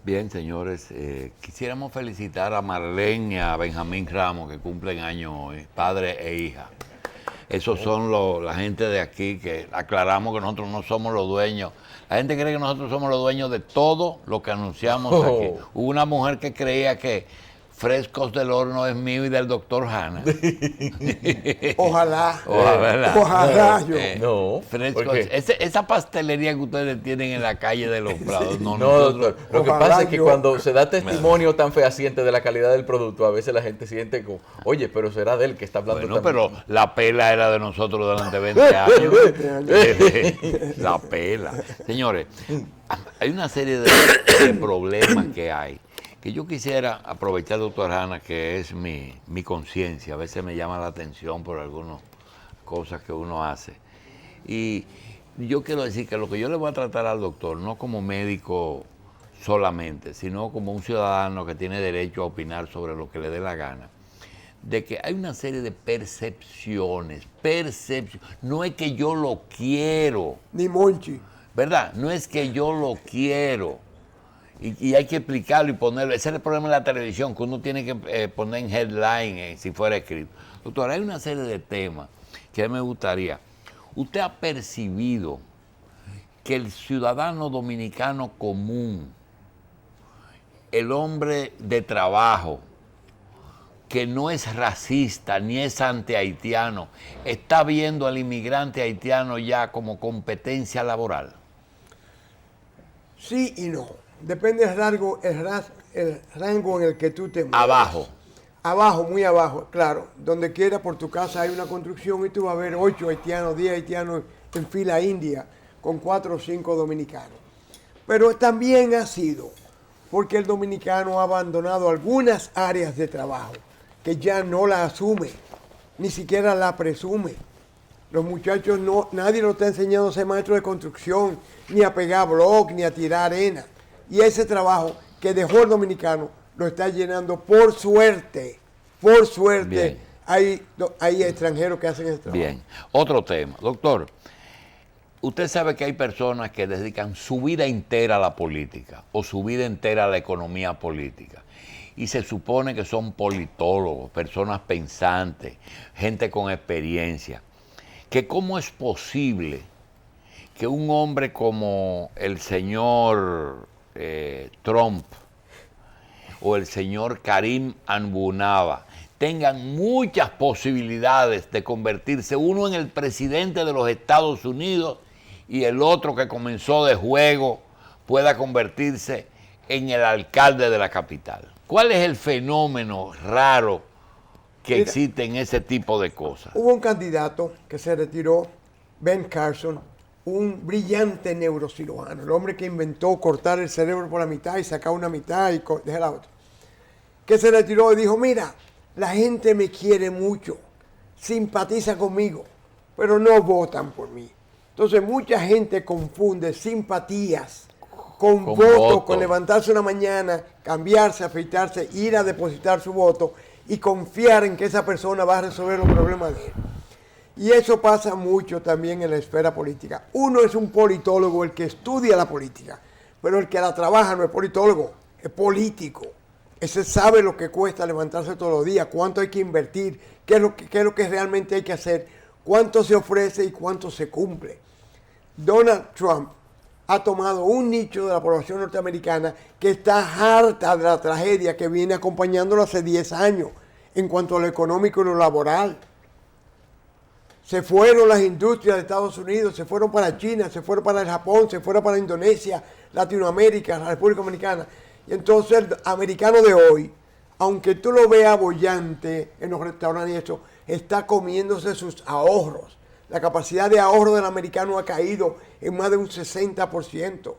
Bien, señores, quisiéramos felicitar a Marlene y a Benjamín Ramos, que cumplen años hoy, padre e hija. Esos son la gente de aquí, que aclaramos que nosotros no somos los dueños. La gente cree que nosotros somos los dueños de todo lo que anunciamos aquí. Hubo una mujer que creía que Frescos del Horno es mío y del doctor Hanna. Ojalá. Ojalá yo. No. Frescos, esa pastelería que ustedes tienen en la calle de Los Prados. No, doctor. Lo que pasa es que cuando se da testimonio tan fehaciente de la calidad del producto, a veces la gente siente como, oye, pero será de él que está hablando bueno, también. pero la pela era de nosotros durante 20 años. La pela. Señores, hay una serie de problemas que hay, que yo quisiera aprovechar, doctor Hanna, que es mi conciencia. A veces me llama la atención por algunas cosas que uno hace. Y yo quiero decir que lo que yo le voy a tratar al doctor, no como médico solamente, sino como un ciudadano que tiene derecho a opinar sobre lo que le dé la gana, de que hay una serie de percepciones. No es que yo lo quiero. Ni Monchi. ¿Verdad? No es que yo lo quiero. Y hay que explicarlo y ponerlo. Ese es el problema de la televisión, que uno tiene que poner en headline, si fuera escrito. Doctor, hay una serie de temas que a mí me gustaría. ¿Usted ha percibido que el ciudadano dominicano común, el hombre de trabajo, que no es racista ni es anti-haitiano, está viendo al inmigrante haitiano ya como competencia laboral? Sí y no. Depende del rango en el que tú te mueves. Abajo. Abajo, muy abajo, claro. Donde quiera por tu casa hay una construcción y tú vas a ver 8 haitianos, 10 haitianos en fila india con 4 o 5 dominicanos. Pero también ha sido porque el dominicano ha abandonado algunas áreas de trabajo que ya no la asume, ni siquiera la presume. Los muchachos nadie los está enseñando a ser maestro de construcción, ni a pegar bloc, ni a tirar arena. Y ese trabajo que dejó el dominicano lo está llenando por suerte. Por suerte. Hay extranjeros que hacen ese trabajo. Bien. Otro tema. Doctor, usted sabe que hay personas que dedican su vida entera a la política o su vida entera a la economía política. Y se supone que son politólogos, personas pensantes, gente con experiencia. Que cómo es posible que un hombre como el señor Trump o el señor Karim Anbunaba tengan muchas posibilidades de convertirse, uno en el presidente de los Estados Unidos y el otro, que comenzó de juego, pueda convertirse en el alcalde de la capital? ¿Cuál es el fenómeno raro que existe en ese tipo de cosas? Hubo un candidato que se retiró, Ben Carson, un brillante neurocirujano, el hombre que inventó cortar el cerebro por la mitad y sacar una mitad y dejar la otra, que se retiró y dijo, mira, la gente me quiere mucho, simpatiza conmigo, pero no votan por mí. Entonces mucha gente confunde simpatías con voto, con levantarse una mañana, cambiarse, afeitarse, ir a depositar su voto y confiar en que esa persona va a resolver los problemas de él. Y eso pasa mucho también en la esfera política. Uno es un politólogo, el que estudia la política, pero el que la trabaja no es politólogo, es político. Ese sabe lo que cuesta levantarse todos los días, cuánto hay que invertir, qué es lo que realmente hay que hacer, cuánto se ofrece y cuánto se cumple. Donald Trump ha tomado un nicho de la población norteamericana que está harta de la tragedia que viene acompañándolo hace 10 años en cuanto a lo económico y lo laboral. Se fueron las industrias de Estados Unidos, se fueron para China, se fueron para el Japón, se fueron para Indonesia, Latinoamérica, la República Dominicana. Y entonces el americano de hoy, aunque tú lo veas bollante en los restaurantes y eso, está comiéndose sus ahorros. La capacidad de ahorro del americano ha caído en más de un 60%.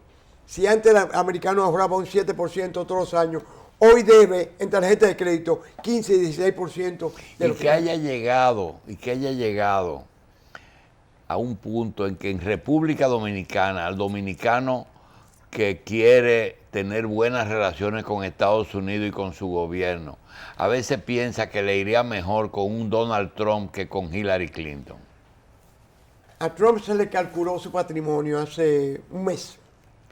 Si antes el americano ahorraba un 7% todos los años, hoy debe en tarjeta de crédito 15 y 16% de lo que haya llegado a un punto en que en República Dominicana, al dominicano que quiere tener buenas relaciones con Estados Unidos y con su gobierno, a veces piensa que le iría mejor con un Donald Trump que con Hillary Clinton. A Trump se le calculó su patrimonio hace un mes.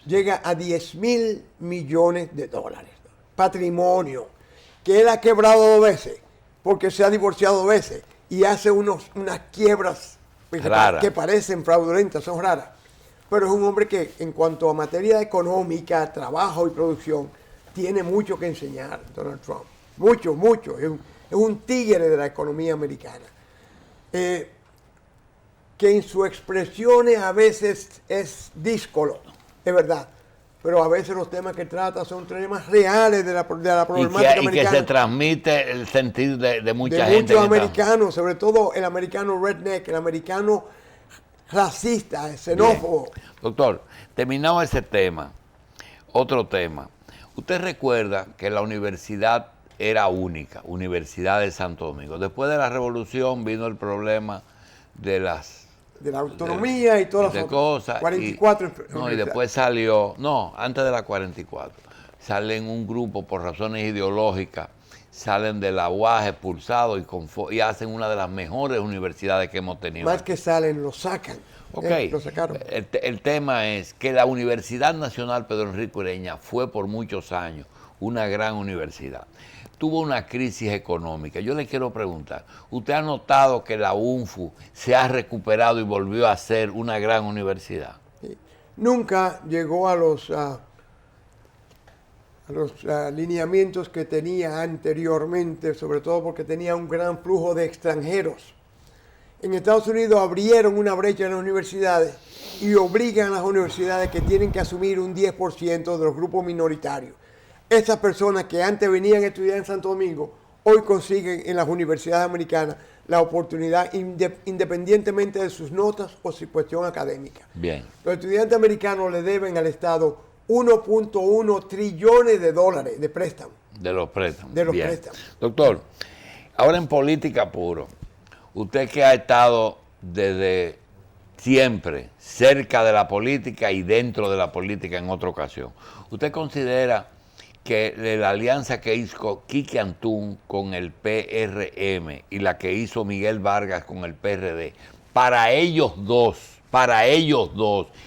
llega a 10.000 millones de dólares. Patrimonio, que él ha quebrado 2 veces, porque se ha divorciado 2 veces, y hace unas quiebras que parecen fraudulentas, son raras. Pero es un hombre que en cuanto a materia económica, trabajo y producción, tiene mucho que enseñar, Donald Trump. Mucho, mucho. Es un tigre de la economía americana. Que en sus expresiones a veces es díscolo, es verdad. Pero a veces los temas que trata son temas reales de la problemática americana. Y que se transmite el sentir de mucha gente. De muchos americanos, sobre todo el americano redneck, el americano racista, xenófobo. Bien. Doctor, terminado ese tema, otro tema. Usted recuerda que la universidad era única, Universidad de Santo Domingo. Después de la revolución vino el problema de la autonomía y todas las cosas. 44. Y después salió, antes de la 44, salen un grupo por razones ideológicas, salen de la UAS expulsados y hacen una de las mejores universidades que hemos tenido. Más que salen, lo sacan. Ok, lo sacaron. El tema es que la Universidad Nacional Pedro Enrique Ureña fue por muchos años una gran universidad. Tuvo una crisis económica. Yo le quiero preguntar, ¿usted ha notado que la UNFU se ha recuperado y volvió a ser una gran universidad? Sí. Nunca llegó a los lineamientos que tenía anteriormente, sobre todo porque tenía un gran flujo de extranjeros. En Estados Unidos abrieron una brecha en las universidades y obligan a las universidades que tienen que asumir un 10% de los grupos minoritarios. Esas personas que antes venían a estudiar en Santo Domingo, hoy consiguen en las universidades americanas la oportunidad independientemente de sus notas o su cuestión académica. Bien. Los estudiantes americanos le deben al Estado 1.1 trillones de dólares de préstamos. De los préstamos. De los Bien. préstamos. Doctor, ahora en política puro, usted que ha estado desde siempre cerca de la política y dentro de la política en otra ocasión, ¿usted considera que la alianza que hizo Quique Antún con el PRM y la que hizo Miguel Vargas con el PRD, para ellos dos,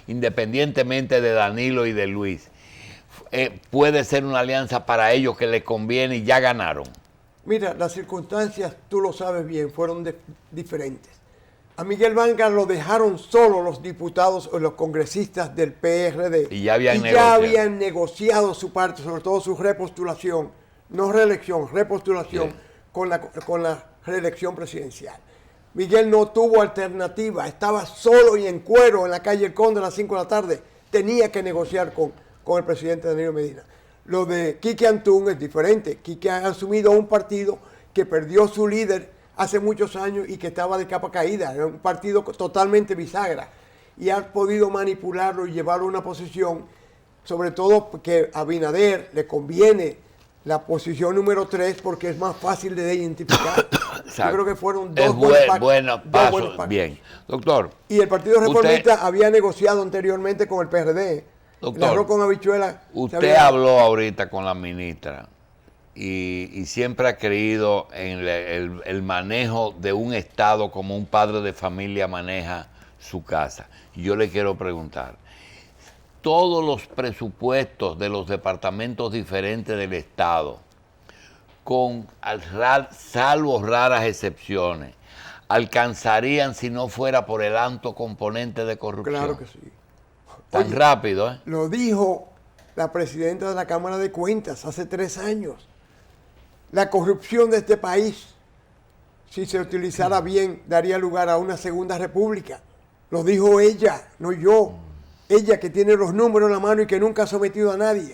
independientemente de Danilo y de Luis, puede ser una alianza para ellos que les conviene y ya ganaron? Mira, las circunstancias, tú lo sabes bien, fueron diferentes. A Miguel Vargas lo dejaron solo los diputados o los congresistas del PRD. Y ya habían negociado su parte, sobre todo su repostulación, no reelección, repostulación, sí, con la reelección presidencial. Miguel no tuvo alternativa, estaba solo y en cuero en la calle El Conde a las 5 de la tarde. Tenía que negociar con el presidente Danilo Medina. Lo de Quique Antún es diferente. Quique ha asumido un partido que perdió su líder hace muchos años y que estaba de capa caída. Era un partido totalmente bisagra. Y ha podido manipularlo y llevarlo a una posición, sobre todo porque a Abinader le conviene la posición número 3 porque es más fácil de identificar. Yo creo que fueron dos buenos pactos. Bien. Doctor. Y el Partido Reformista había negociado anteriormente con el PRD. Doctor, el arroz con habichuela. Usted habló ahorita con la ministra y siempre ha creído en el manejo de un Estado como un padre de familia maneja su casa. Y yo le quiero preguntar, todos los presupuestos de los departamentos diferentes del Estado, salvo raras excepciones, alcanzarían si no fuera por el alto componente de corrupción? Claro que sí. Tan rápido, ¿eh? Lo dijo la presidenta de la Cámara de Cuentas hace 3 años. La corrupción de este país, si se utilizara bien, daría lugar a una segunda república. Lo dijo ella, no yo. Ella que tiene los números en la mano y que nunca ha sometido a nadie.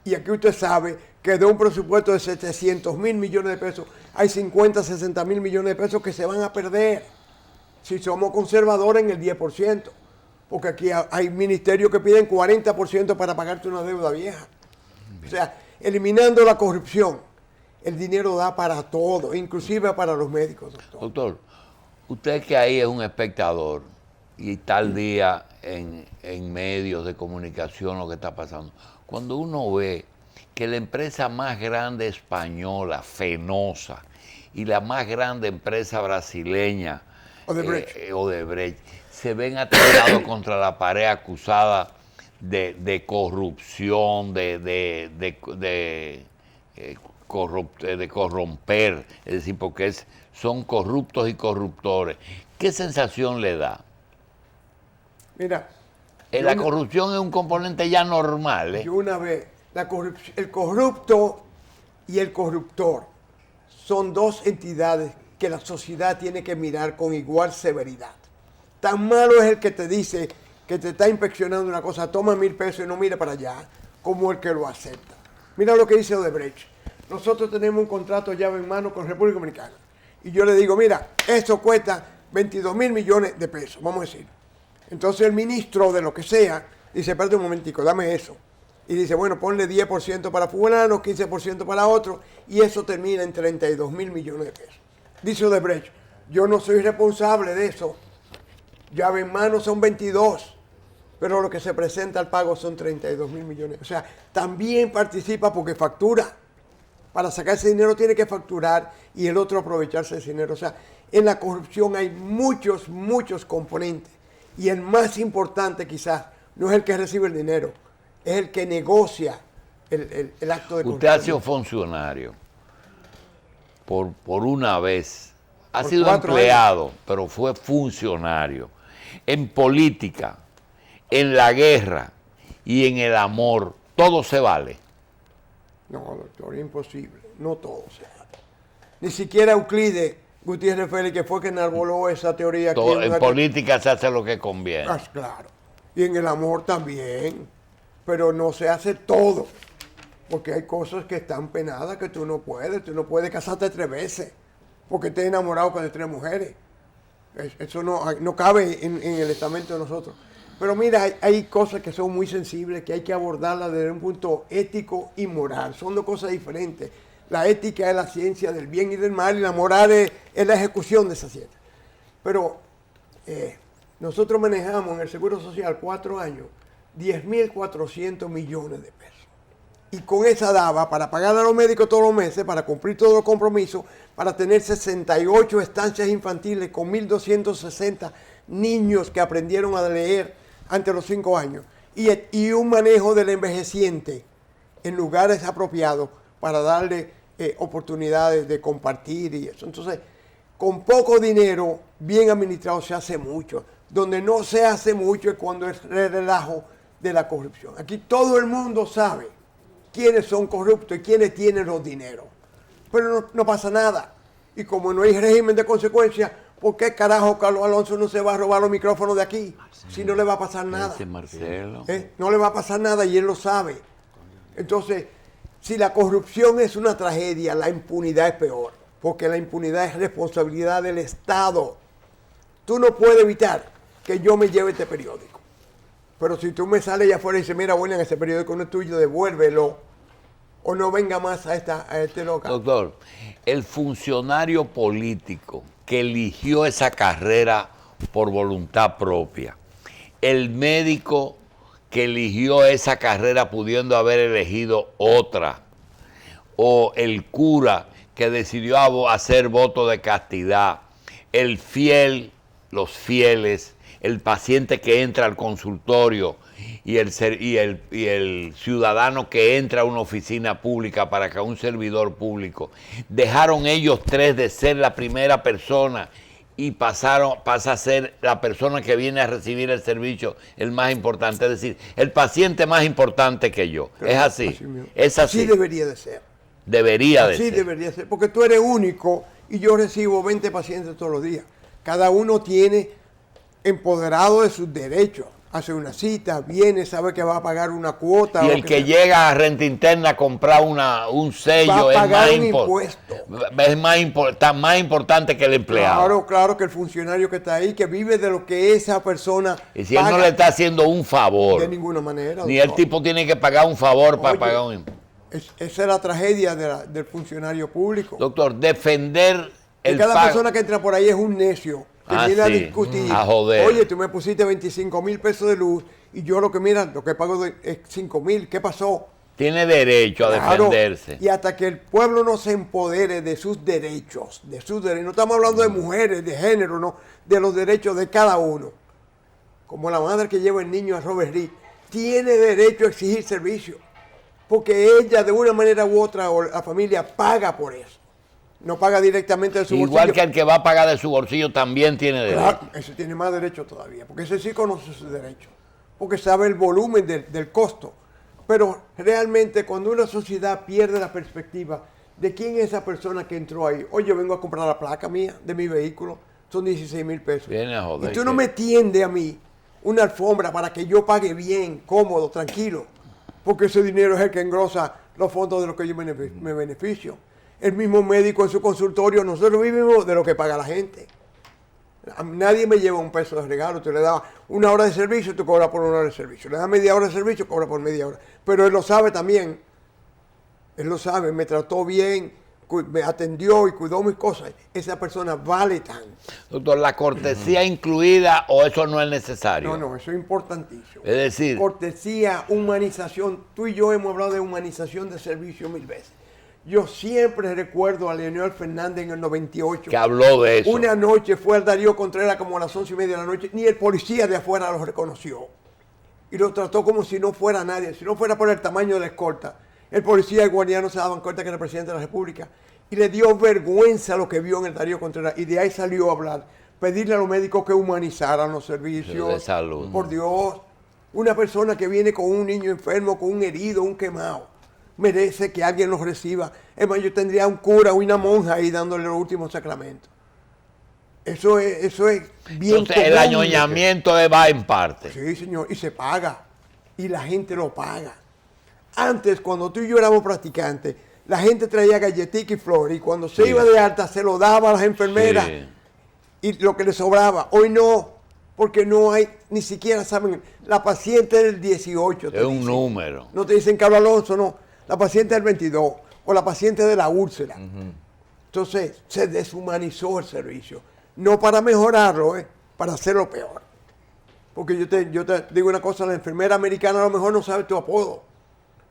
Y aquí usted sabe que de un presupuesto de 700.000 millones de pesos, hay 50, 60.000 millones de pesos que se van a perder si somos conservadores en el 10%. Porque aquí hay ministerios que piden 40% para pagarte una deuda vieja. O sea, eliminando la corrupción, el dinero da para todo, inclusive para los médicos, doctor. Doctor, usted que ahí es un espectador y está al día en medios de comunicación lo que está pasando, cuando uno ve que la empresa más grande española, Fenosa, y la más grande empresa brasileña, Odebrecht, se ven atentados contra la pared acusada de corrupción, de corromper, es decir, porque son corruptos y corruptores. ¿Qué sensación le da? Mira, La corrupción es un componente ya normal. yo una vez, el corrupto y el corruptor son dos entidades que la sociedad tiene que mirar con igual severidad. Tan malo es el que te dice que te está inspeccionando una cosa, toma 1.000 pesos y no mire para allá, como el que lo acepta. Mira lo que dice Odebrecht. Nosotros tenemos un contrato llave en mano con República Dominicana. Y yo le digo, mira, eso cuesta 22.000 millones de pesos, vamos a decir. Entonces el ministro de lo que sea dice, espérate un momentico, dame eso. Y dice, bueno, ponle 10% para fulano, 15% para otro, y eso termina en 32.000 millones de pesos. Dice Odebrecht, yo no soy responsable de eso. Llave en mano son 22, pero lo que se presenta al pago son 32.000 millones. O sea, también participa porque factura. Para sacar ese dinero tiene que facturar y el otro aprovecharse de ese dinero. O sea, en la corrupción hay muchos componentes. Y el más importante quizás no es el que recibe el dinero, es el que negocia el acto de corrupción. Usted ha sido funcionario por una vez. Ha Por sido 4 empleado, años. pero fue funcionario. En política, en la guerra y en el amor, todo se vale. No, doctor, es imposible. No todo se vale. Ni siquiera Euclides Gutiérrez Félix, que fue quien enarboló esa teoría. Todo, en política se hace lo que conviene. Claro. Y en el amor también. Pero no se hace todo. Porque hay cosas que están penadas que tú no puedes. Tú no puedes casarte 3 veces. Porque estés enamorado con 3 mujeres. Eso no cabe en el estamento de nosotros. Pero mira, hay cosas que son muy sensibles, que hay que abordarlas desde un punto ético y moral. Son 2 cosas diferentes. La ética es la ciencia del bien y del mal, y la moral es la ejecución de esa ciencia. Pero nosotros manejamos en el Seguro Social 4 años 10.400 millones de pesos. Y con esa daba para pagar a los médicos todos los meses, para cumplir todos los compromisos, para tener 68 estancias infantiles con 1.260 niños que aprendieron a leer antes de los 5 años. Y un manejo del envejeciente en lugares apropiados para darle oportunidades de compartir y eso. Entonces, con poco dinero, bien administrado, se hace mucho. Donde no se hace mucho es cuando es el relajo de la corrupción. Aquí todo el mundo sabe quiénes son corruptos y quiénes tienen los dineros. Pero no pasa nada. Y como no hay régimen de consecuencia, ¿por qué carajo Carlos Alonso no se va a robar los micrófonos de aquí? Si no le va a pasar nada. Marcelo. No le va a pasar nada y él lo sabe. Entonces, si la corrupción es una tragedia, la impunidad es peor. Porque la impunidad es responsabilidad del Estado. Tú no puedes evitar que yo me lleve este periódico. Pero si tú me sales allá afuera y dices, mira, bueno, ese periódico no es tuyo, devuélvelo. O no venga más a este local. Doctor, el funcionario político que eligió esa carrera por voluntad propia, el médico que eligió esa carrera pudiendo haber elegido otra, o el cura que decidió hacer voto de castidad, el fiel, los fieles, el paciente que entra al consultorio y el ciudadano que entra a una oficina pública para que a un servidor público, dejaron ellos 3 de ser la primera persona y pasa a ser la persona que viene a recibir el servicio el más importante, es decir, el paciente más importante que yo. Pero es así. Es así. Así debería de ser. Debería de Así ser. debería ser, porque tú eres único y yo recibo 20 pacientes todos los días. Cada uno tiene empoderado de sus derechos. Hace una cita, viene, sabe que va a pagar una cuota. Y el que llega a Renta Interna a comprar un sello va a pagar es un impuesto. está más importante que el empleado. Claro que el funcionario que está ahí, que vive de lo que esa persona Y si él paga, no le está haciendo un favor, de ninguna manera. ni doctor. el tipo tiene que pagar un favor para Oye, pagar un impuesto. Esa es la tragedia del funcionario público. Doctor, defender Que el cada pago. persona que entra por ahí es un necio. Que viene a sí, discutir. a joder. Oye, tú me pusiste 25.000 pesos de luz y yo lo que pago es 5.000. ¿Qué pasó? Tiene derecho a Claro, defenderse. y hasta que el pueblo no se empodere de sus derechos, no estamos hablando de mujeres, de género, no, de los derechos de cada uno. Como la madre que lleva el niño a Robert Reed tiene derecho a exigir servicio, porque ella de una manera u otra, o la familia, paga por eso. No paga directamente de su bolsillo. Igual que el que va a pagar de su bolsillo también tiene derecho. Claro, ese tiene más derecho todavía, porque ese sí conoce sus derechos, porque sabe el volumen del costo. Pero realmente cuando una sociedad pierde la perspectiva de quién es esa persona que entró ahí, oye, yo vengo a comprar la placa mía de mi vehículo, son 16,000 pesos. Viene a joder, y tú no me tiendes a mí una alfombra para que yo pague bien, cómodo, tranquilo, porque ese dinero es el que engrosa los fondos de los que yo me beneficio. El mismo médico en su consultorio, nosotros vivimos de lo que paga la gente. Nadie me lleva un peso de regalo. Tú le das una hora de servicio, tú cobras por una hora de servicio. Le das media hora de servicio, cobra por media hora. Pero él lo sabe también. Él lo sabe, me trató bien, me atendió y cuidó mis cosas. Esa persona vale tanto. Doctor, ¿la cortesía incluida o eso no es necesario? No, eso es importantísimo. Es decir, cortesía, humanización. Tú y yo hemos hablado de humanización de servicio 1000 veces. Yo siempre recuerdo a Leonel Fernández en el 98. Que habló de eso. Una noche fue al Darío Contreras como a las 11:30 de la noche. Ni el policía de afuera lo reconoció. Y lo trató como si no fuera nadie. Si no fuera por el tamaño de la escolta. El policía y el guardián se daban cuenta que era el presidente de la República. Y le dio vergüenza lo que vio en el Darío Contreras. Y de ahí salió a hablar. Pedirle a los médicos que humanizaran los servicios. De salud. Por Dios. Una persona que viene con un niño enfermo, con un herido, un quemado, merece que alguien los reciba. Es más, yo tendría un cura o una monja ahí dándole los últimos sacramentos. Eso es bien. Entonces, el añoñamiento va en parte. Sí, señor, y se paga. Y la gente lo paga. Antes, cuando tú y yo éramos practicantes, la gente traía galletica y flores, y cuando se iba de alta, se lo daba a las enfermeras, y lo que le sobraba. Hoy no, porque no hay, ni siquiera saben, la paciente del 18. Es un número. No te dicen Carlos Alonso, no. La paciente del 22 o la paciente de la úlcera. Entonces, se deshumanizó el servicio. No para mejorarlo, para hacerlo peor. Porque yo te digo una cosa, la enfermera americana a lo mejor no sabe tu apodo,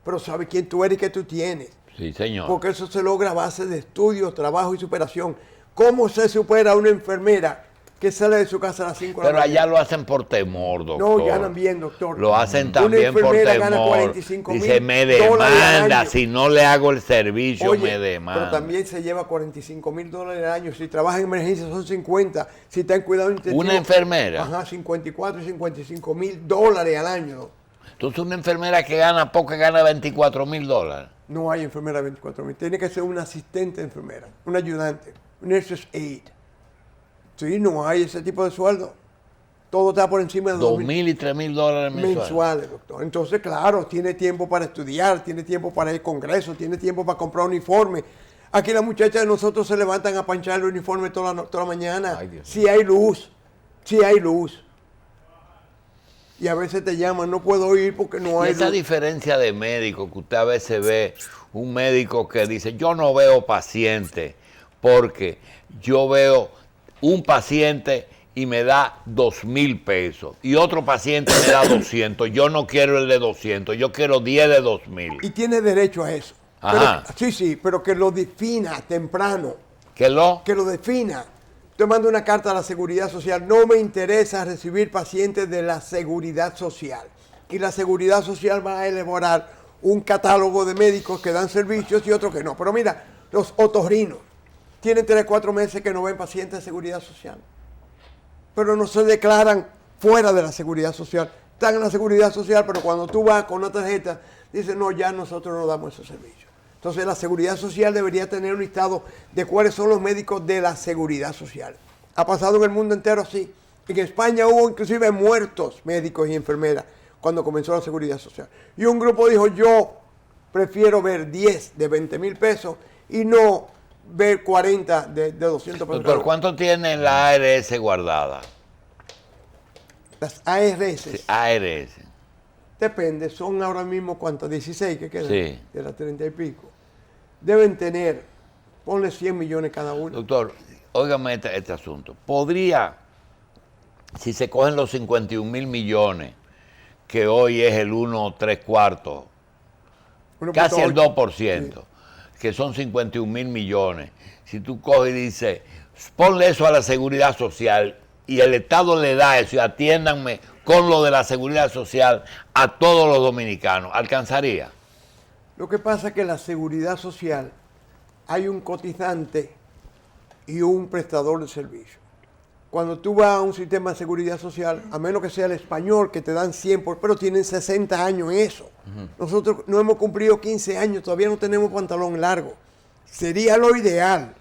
pero sabe quién tú eres y qué tú tienes. Sí, señor. Porque eso se logra a base de estudio, trabajo y superación. ¿Cómo se supera una enfermera que sale de su casa a las 5 de la mañana? Pero allá lo hacen por temor, doctor. No, ganan bien, doctor. Lo hacen también por temor. Gana 45,000 Dice, me demanda, si no le hago el servicio, me demanda. Pero también se lleva $45,000 al año. Si trabaja en emergencia son 50. Si está en cuidado intensivo. ¿Una enfermera? Ajá, 54 y $55,000 al año. Entonces una enfermera que gana poco, gana $24,000. No hay enfermera de 24,000. Tiene que ser una asistente enfermera, un ayudante, un nurse's aide. Sí, no hay ese tipo de sueldo. Todo está por encima de $2,000 y $3,000 mensuales, doctor. Entonces, claro, tiene tiempo para estudiar, tiene tiempo para ir al congreso, tiene tiempo para comprar uniforme. Aquí las muchachas de nosotros se levantan a panchar el uniforme toda la mañana. Si hay luz, si hay luz. Y a veces te llaman, no puedo ir porque no hay luz. Esa diferencia de médico que usted a veces ve, un médico que dice, yo no veo paciente porque yo veo un paciente y me da 2,000 pesos y otro paciente me da 200. Yo no quiero el de 200, yo quiero 10 de 2,000. Y tiene derecho a eso. Ajá. Pero, sí, pero que lo defina temprano. Que lo defina. Te mando una carta a la Seguridad Social. No me interesa recibir pacientes de la Seguridad Social. Y la Seguridad Social va a elaborar un catálogo de médicos que dan servicios y otros que no. Pero mira, los otorrinos tienen 3 o 4 meses que no ven pacientes de Seguridad Social. Pero no se declaran fuera de la Seguridad Social. Están en la Seguridad Social, pero cuando tú vas con una tarjeta, dicen, no, ya nosotros no damos esos servicios. Entonces la Seguridad Social debería tener un listado de cuáles son los médicos de la Seguridad Social. Ha pasado en el mundo entero así. En España hubo inclusive muertos médicos y enfermeras cuando comenzó la Seguridad Social. Y un grupo dijo, yo prefiero ver 10 de 20,000 pesos y no ver 40 de 200 pesos. Doctor, ¿cuánto tiene la ARS guardada? Las ARS. Sí, ARS. Depende, son ahora mismo, ¿cuántas? 16 que quedan. Sí. De las 30 y pico. Deben tener, ponle 100 millones cada uno. Doctor, óigame este asunto. ¿Podría, si se cogen los 51,000 millones, que hoy es el 1,3/4, casi el 2%, sí, que son 51,000 millones, si tú coges y dices, ponle eso a la Seguridad Social y el Estado le da eso y atiéndanme con lo de la seguridad social a todos los dominicanos? ¿Alcanzaría? Lo que pasa es que la seguridad social hay un cotizante y un prestador de servicio. Cuando tú vas a un sistema de seguridad social, a menos que sea el español, que te dan 100, pero tienen 60 años en eso. Nosotros no hemos cumplido 15 años, todavía no tenemos pantalón largo. Sería lo ideal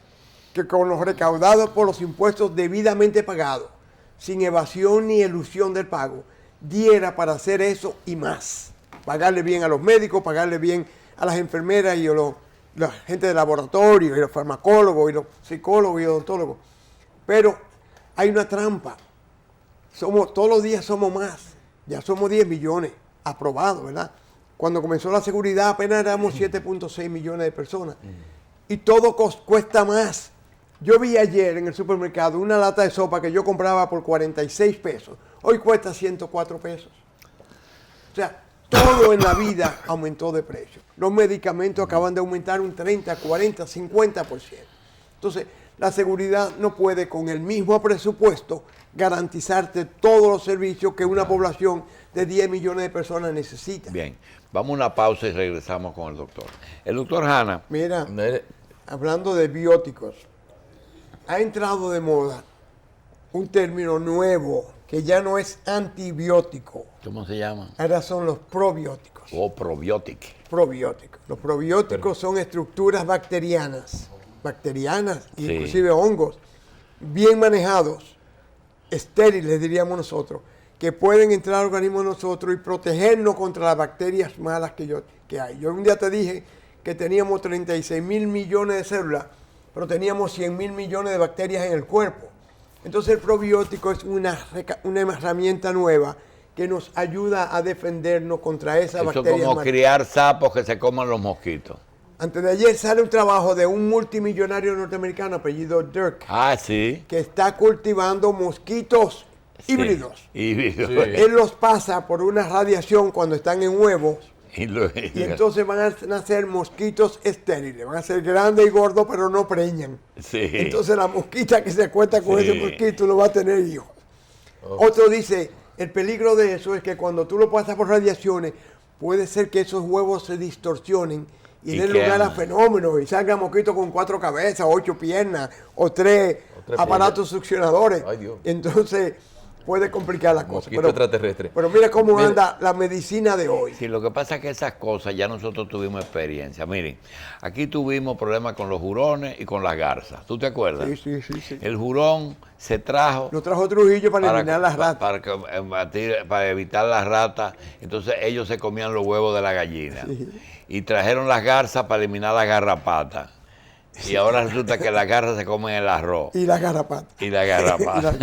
que con los recaudados por los impuestos debidamente pagados, sin evasión ni elusión del pago, diera para hacer eso y más. Pagarle bien a los médicos, pagarle bien a las enfermeras y a la gente de laboratorio, y los farmacólogos, y los psicólogos y odontólogos. Pero hay una trampa. Todos los días somos más. Ya somos 10 millones aprobados, ¿verdad? Cuando comenzó la seguridad apenas éramos 7.6 millones de personas. Y todo cuesta más. Yo vi ayer en el supermercado una lata de sopa que yo compraba por 46 pesos. Hoy cuesta 104 pesos. O sea, todo en la vida aumentó de precio. Los medicamentos acaban de aumentar un 30, 40, 50%. Entonces, la seguridad no puede con el mismo presupuesto garantizarte todos los servicios que una población de 10 millones de personas necesita. Bien, vamos a una pausa y regresamos con el doctor. El doctor Hanna. Mira, hablando de bióticos, ha entrado de moda un término nuevo que ya no es antibiótico. ¿Cómo se llama? Ahora son los probióticos. O probiótico. Probióticos. Los probióticos son estructuras bacterianas, inclusive hongos, bien manejados, estériles diríamos nosotros, que pueden entrar al organismo de nosotros y protegernos contra las bacterias malas que hay. Yo un día te dije que teníamos 36 mil millones de células, pero teníamos 100 mil millones de bacterias en el cuerpo. Entonces el probiótico es una herramienta nueva que nos ayuda a defendernos contra esas bacterias. Eso como criar sapos que se coman los mosquitos. Antes de ayer sale un trabajo de un multimillonario norteamericano apellido Dirk. Ah, sí. Que está cultivando mosquitos híbridos. Híbridos. Sí. Él los pasa por una radiación cuando están en huevos. Y entonces van a nacer mosquitos estériles. Van a ser grandes y gordos, pero no preñan. Sí. Entonces la mosquita que se acuesta con ese mosquito no va a tener hijos. Otro dice, el peligro de eso es que cuando tú lo pasas por radiaciones, puede ser que esos huevos se distorsionen y den lugar a fenómenos y salgan mosquitos con 4 cabezas, 8 piernas o 3 aparatos succionadores. Ay, Dios. Entonces puede complicar las cosas. Mosquito extraterrestre. Pero mira cómo anda la medicina de hoy. Sí, lo que pasa es que esas cosas ya nosotros tuvimos experiencia. Miren, aquí tuvimos problemas con los hurones y con las garzas. ¿Tú te acuerdas? Sí. El hurón se trajo... Lo trajo Trujillo para eliminar las ratas. Para evitar las ratas. Entonces ellos se comían los huevos de la gallina. Sí. Y trajeron las garzas para eliminar las garrapatas. Y ahora resulta que las garzas se comen el arroz. Y la garrapata. Y la garrapata.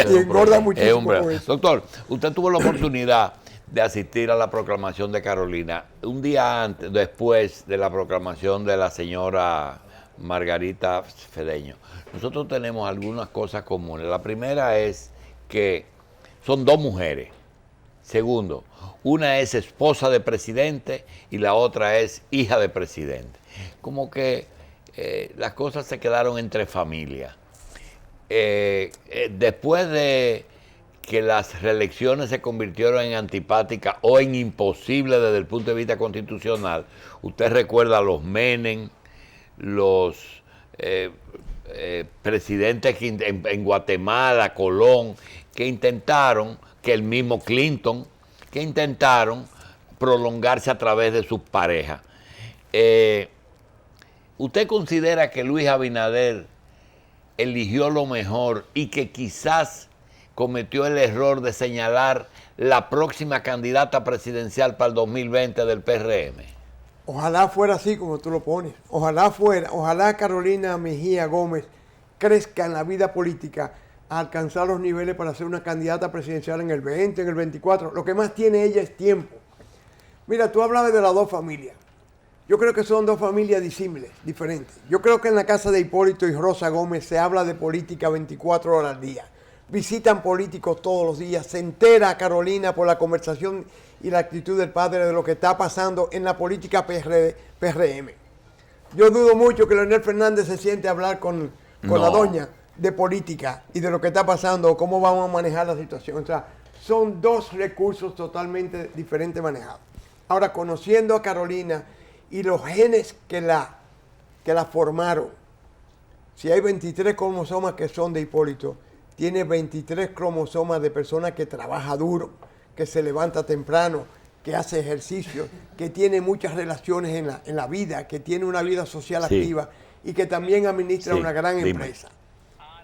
Y engorda muchísimo con eso. Doctor, usted tuvo la oportunidad de asistir a la proclamación de Carolina. Un día antes, después de la proclamación de la señora Margarita Cedeño. Nosotros tenemos algunas cosas comunes. La primera es que son 2 mujeres. Segundo, una es esposa de presidente y la otra es hija de presidente. Como que las cosas se quedaron entre familias. Después de que las reelecciones se convirtieron en antipáticas o en imposibles desde el punto de vista constitucional, usted recuerda a los Menem, los presidentes que en Guatemala, Colón, que intentaron, que el mismo Clinton, que intentaron prolongarse a través de sus parejas. ¿Usted considera que Luis Abinader eligió lo mejor y que quizás cometió el error de señalar la próxima candidata presidencial para el 2020 del PRM? Ojalá fuera así como tú lo pones. Ojalá Carolina Mejía Gómez crezca en la vida política a alcanzar los niveles para ser una candidata presidencial en el 20, en el 24. Lo que más tiene ella es tiempo. Mira, tú hablabas de las 2 familias. Yo creo que son 2 familias disímiles, diferentes. Yo creo que en la casa de Hipólito y Rosa Gómez se habla de política 24 horas al día. Visitan políticos todos los días. Se entera Carolina por la conversación y la actitud del padre de lo que está pasando en la política PRM. Yo dudo mucho que Leonel Fernández se siente a hablar con la doña de política y de lo que está pasando, cómo vamos a manejar la situación. O sea, son dos recursos totalmente diferentes manejados. Ahora, conociendo a Carolina y los genes que la formaron, si hay 23 cromosomas que son de Hipólito, tiene 23 cromosomas de persona que trabaja duro, que se levanta temprano, que hace ejercicio, que tiene muchas relaciones en la vida, que tiene una vida social activa y que también administra una gran empresa.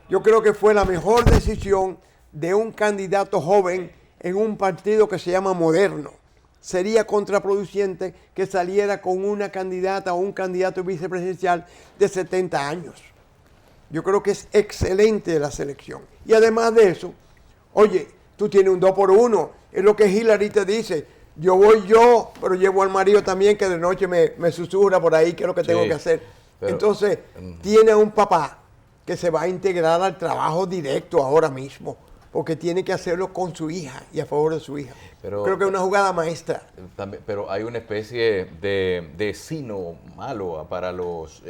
Yo creo que fue la mejor decisión de un candidato joven en un partido que se llama Moderno. Sería contraproducente que saliera con una candidata o un candidato vicepresidencial de 70 años. Yo creo que es excelente la selección. Y además de eso, oye, tú tienes un 2 por 1, es lo que Hillary te dice. Yo voy yo, pero llevo al marido también que de noche me susurra por ahí qué es lo que tengo que hacer. Pero, entonces, tiene un papá que se va a integrar al trabajo directo ahora mismo, porque tiene que hacerlo con su hija y a favor de su hija. Creo que es una jugada maestra. También, pero hay una especie de sino malo para los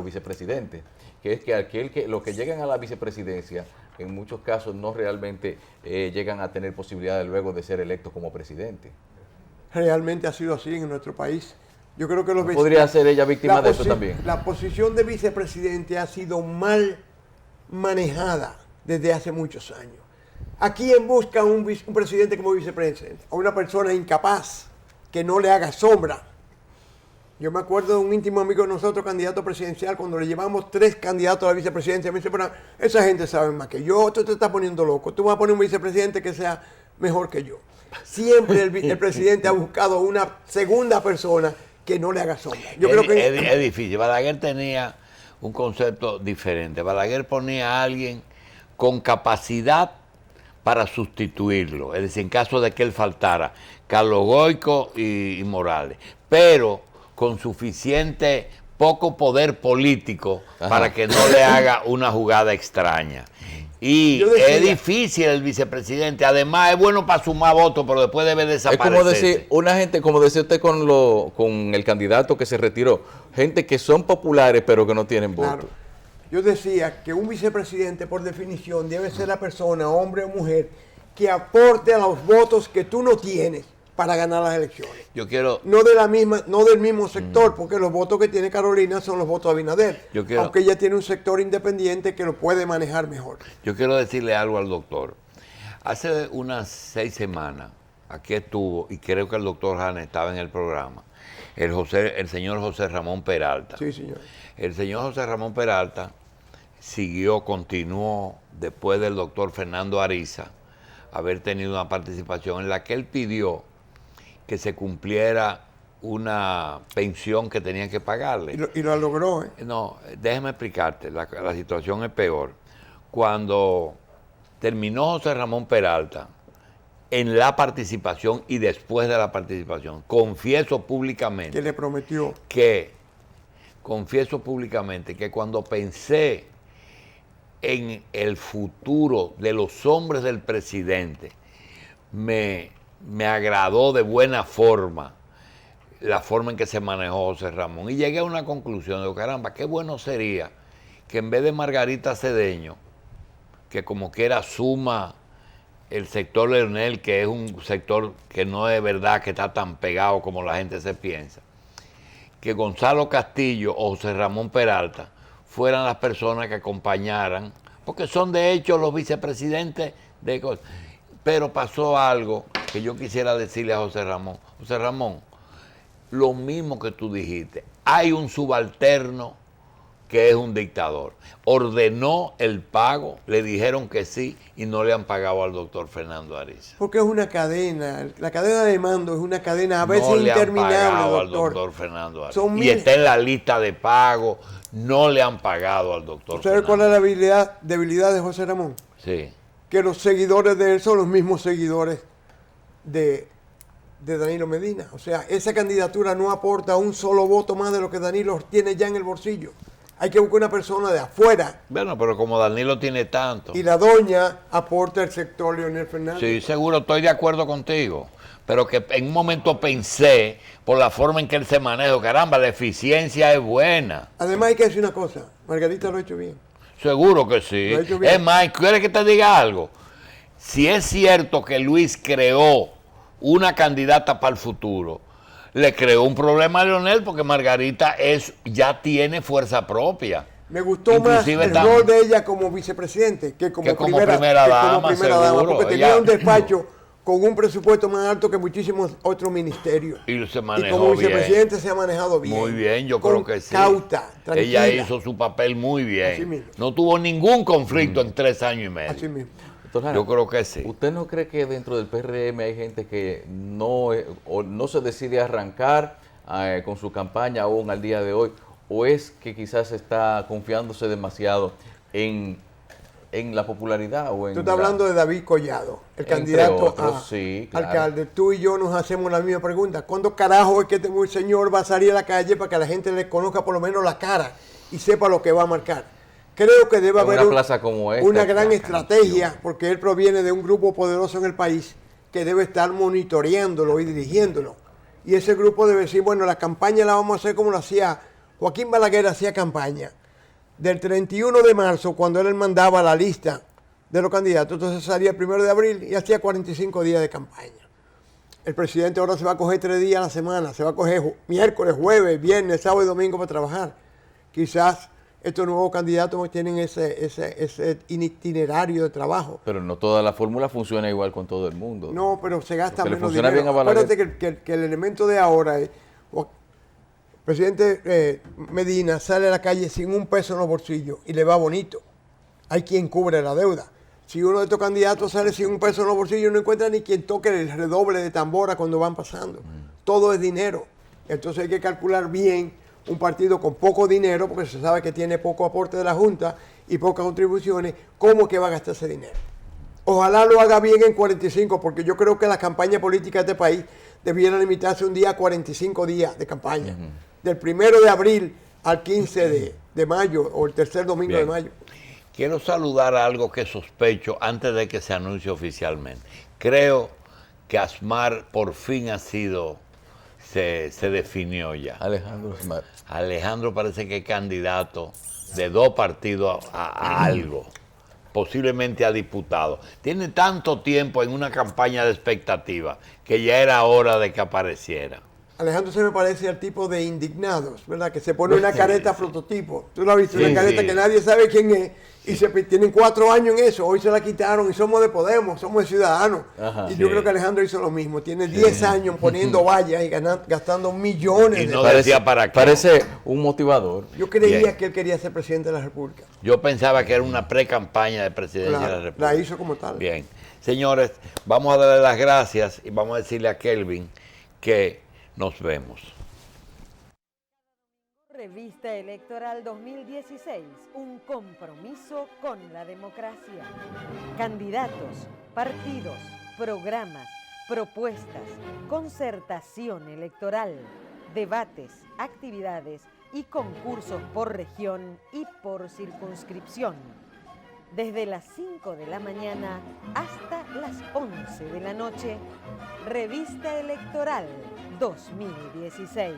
vicepresidentes, que es que los que llegan a la vicepresidencia, en muchos casos no realmente llegan a tener posibilidades luego de ser electos como presidente. Realmente ha sido así en nuestro país. Yo creo que ¿Podría ser ella víctima de eso también? La posición de vicepresidente ha sido mal manejada desde hace muchos años. ¿A quién busca un presidente como vicepresidente? A una persona incapaz, que no le haga sombra. Yo me acuerdo de un íntimo amigo de nosotros, candidato presidencial, cuando le llevamos 3 candidatos a la vicepresidencia, me dice, pero esa gente sabe más que yo, tú te estás poniendo loco, tú vas a poner un vicepresidente que sea mejor que yo. Siempre el presidente ha buscado una segunda persona que no le haga sombra. Es difícil. Balaguer tenía un concepto diferente. Balaguer ponía a alguien con capacidad para sustituirlo, es decir, en caso de que él faltara, Carlos Goyco y Morales, pero con suficiente poco poder político para que no le haga una jugada extraña. Y es difícil el vicepresidente, además es bueno para sumar votos, pero después debe desaparecer. Es como decir, una gente, como decía usted con el candidato que se retiró, gente que son populares pero que no tienen voto. Claro. Yo decía que un vicepresidente, por definición, debe ser la persona, hombre o mujer, que aporte a los votos que tú no tienes para ganar las elecciones. Yo quiero... No del mismo sector, porque los votos que tiene Carolina son los votos de Abinader. Aunque ella tiene un sector independiente que lo puede manejar mejor. Yo quiero decirle algo al doctor. Hace unas 6 semanas, aquí estuvo, y creo que el doctor Hanna estaba en el programa, el señor José Ramón Peralta. Sí, señor. El señor José Ramón Peralta continuó después del doctor Fernando Ariza haber tenido una participación en la que él pidió que se cumpliera una pensión que tenían que pagarle. Y lo logró, ¿eh? No, déjeme explicarte, la situación es peor. Cuando terminó José Ramón Peralta, en la participación y después de la participación, confieso públicamente... Que le prometió. Confieso públicamente que cuando pensé en el futuro de los hombres del presidente, me agradó de buena forma la forma en que se manejó José Ramón. Y llegué a una conclusión, digo, caramba, qué bueno sería que en vez de Margarita Cedeño, que como quiera asuma el sector Leonel, que es un sector que no es verdad que está tan pegado como la gente se piensa, que Gonzalo Castillo o José Ramón Peralta fueran las personas que acompañaran, porque son de hecho los vicepresidentes de cosas. Pero pasó algo que yo quisiera decirle a José Ramón. José Ramón, lo mismo que tú dijiste, hay un subalterno que es un dictador. Ordenó el pago, le dijeron que sí y no le han pagado al doctor Fernando Ariza. Porque es una cadena, la cadena de mando es una cadena a veces no le interminable, han pagado doctor. Al doctor Fernando Ariza. Y está en la lista de pago, no le han pagado al doctor Fernando. ¿Sabe cuál es la debilidad de José Ramón? Sí. Que los seguidores de él son los mismos seguidores de Danilo Medina. O sea, esa candidatura no aporta un solo voto más de lo que Danilo tiene ya en el bolsillo. Hay que buscar una persona de afuera. Bueno, pero como Danilo tiene tanto. Y la doña aporta el sector Leonel Fernández. Sí, seguro, estoy de acuerdo contigo. Pero que en un momento pensé, por la forma en que él se maneja, caramba, la eficiencia es buena. Además hay que decir una cosa, Margarita lo ha hecho bien. Seguro que sí. Es más, ¿quieres que te diga algo? si es cierto que Luis creó una candidata para el futuro, le creó un problema a Leonel porque Margarita ya tiene fuerza propia. Me gustó Inclusive más el rol de ella como vicepresidente que como primera dama, porque tenía un despacho con un presupuesto más alto que muchísimos otros ministerios. Y se manejó como bien. vicepresidente se ha manejado bien. Muy bien, yo creo que sí. Cauta, tranquila. Ella hizo su papel muy Así bien. mismo. No tuvo ningún conflicto en 3 años y medio. Así mismo. Doctor Jara, Yo creo que sí. ¿usted no cree que dentro del PRM hay gente que no se decide arrancar con su campaña aún al día de hoy? ¿O es que quizás está confiándose demasiado en la popularidad? Tú estás hablando de David Collado, el candidato a sí, claro. alcalde. Tú y yo nos hacemos la misma pregunta. ¿Cuándo carajo es que este señor va a salir a la calle para que la gente le conozca por lo menos la cara y sepa lo que va a marcar? Creo que debe haber plaza como esta, una gran estrategia, porque él proviene de un grupo poderoso en el país que debe estar monitoreándolo y dirigiéndolo. Y ese grupo debe decir, bueno, la campaña la vamos a hacer como lo hacía Joaquín Balaguer, hacía campaña. Del 31 de marzo, cuando él mandaba la lista de los candidatos, entonces salía el 1 de abril y hacía 45 días de campaña. El presidente ahora se va a coger 3 días a la semana, se va a coger miércoles, jueves, viernes, sábado y domingo para trabajar. Quizás estos nuevos candidatos tienen ese itinerario de trabajo. Pero no toda la fórmula funciona igual con todo el mundo. No, pero se gasta Porque le menos funciona dinero. bien a Balaguer. Acuérdate que el elemento de ahora es, el presidente Medina sale a la calle sin un peso en los bolsillos y le va bonito. Hay quien cubre la deuda. Si uno de estos candidatos sale sin un peso en los bolsillos, no encuentra ni quien toque el redoble de tambora cuando van pasando. Todo es dinero. Entonces hay que calcular bien un partido con poco dinero, porque se sabe que tiene poco aporte de la Junta y pocas contribuciones, ¿cómo que va a gastar ese dinero? Ojalá lo haga bien en 45, porque yo creo que la campaña política de este país debiera limitarse un día a 45 días de campaña. Del 1 de abril al 15 de mayo, o el tercer domingo de mayo. Quiero saludar a algo que sospecho antes de que se anuncie oficialmente. Creo que Asmar por fin se definió ya. Alejandro Asmar. Alejandro parece que es candidato de 2 partidos a algo, posiblemente a diputado. Tiene tanto tiempo en una campaña de expectativa que ya era hora de que apareciera. Alejandro se me parece al tipo de Indignados, ¿verdad? Que se pone una careta prototipo. Tú lo has visto, Sí, una careta sí. que nadie sabe quién es. Y tienen 4 años en eso. Hoy se la quitaron y somos de Podemos, somos de Ciudadanos. Ajá, y sí. yo creo que Alejandro hizo lo mismo. Tiene 10 años poniendo vallas y gastando millones Y de no pesos. decía para qué. Parece un motivador. Yo creía Bien. que él quería ser presidente de la República. Yo pensaba que era una pre-campaña de presidencia de la Claro, República. la hizo como tal. Bien. Señores, vamos a darle las gracias y vamos a decirle a Kelvin que nos vemos. Revista Electoral 2016, un compromiso con la democracia. Candidatos, partidos, programas, propuestas, concertación electoral, debates, actividades y concursos por región y por circunscripción. Desde las 5 de la mañana hasta las 11 de la noche. Revista Electoral 2016.